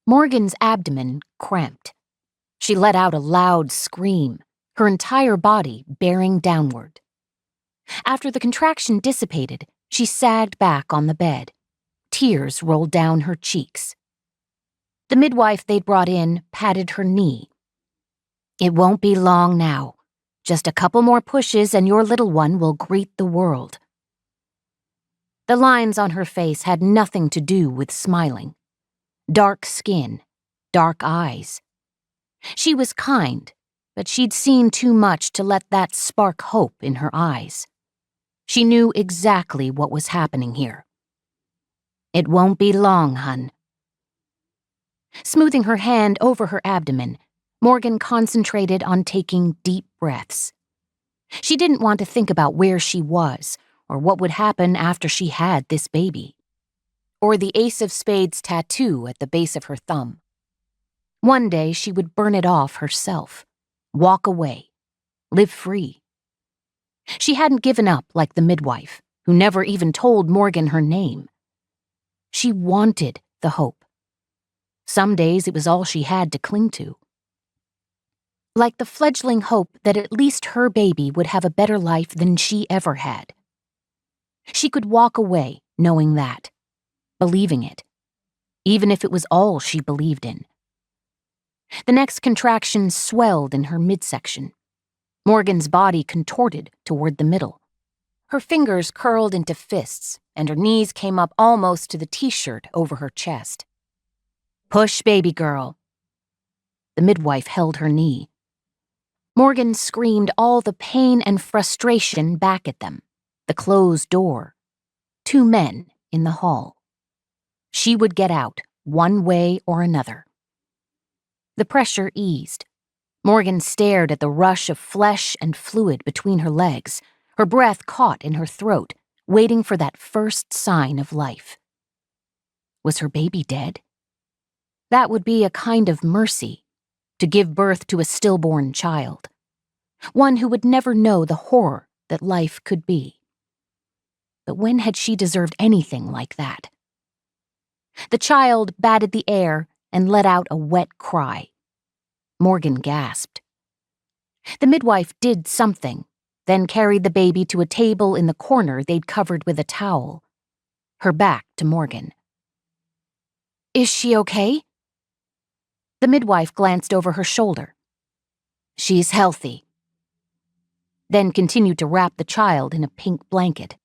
Morgan's abdomen cramped. She let out a loud scream, her entire body bearing downward. After the contraction dissipated, she sagged back on the bed. Tears rolled down her cheeks. The midwife they'd brought in patted her knee. "It won't be long now. Just a couple more pushes and your little one will greet the world." The lines on her face had nothing to do with smiling. Dark skin, dark eyes. She was kind, but she'd seen too much to let that spark hope in her eyes. She knew exactly what was happening here. "It won't be long, hun." Smoothing her hand over her abdomen, Morgan concentrated on taking deep breaths. She didn't want to think about where she was or what would happen after she had this baby, or the Ace of Spades tattoo at the base of her thumb. One day she would burn it off herself, walk away, live free. She hadn't given up like the midwife, who never even told Morgan her name. She wanted the hope. Some days it was all she had to cling to. Like the fledgling hope that at least her baby would have a better life than she ever had. She could walk away knowing that, believing it, even if it was all she believed in. The next contraction swelled in her midsection. Morgan's body contorted toward the middle. Her fingers curled into fists, and her knees came up almost to the t-shirt over her chest. "Push, baby girl." The midwife held her knee. Morgan screamed all the pain and frustration back at them. The closed door. 2 men in the hall. She would get out, one way or another. The pressure eased. Morgan stared at the rush of flesh and fluid between her legs, her breath caught in her throat, waiting for that first sign of life. Was her baby dead? That would be a kind of mercy, to give birth to a stillborn child, one who would never know the horror that life could be. But when had she deserved anything like that? The child batted the air and let out a wet cry. Morgan gasped. The midwife did something, then carried the baby to a table in the corner they'd covered with a towel, her back to Morgan. "Is she okay?" The midwife glanced over her shoulder. "She's healthy." Then continued to wrap the child in a pink blanket.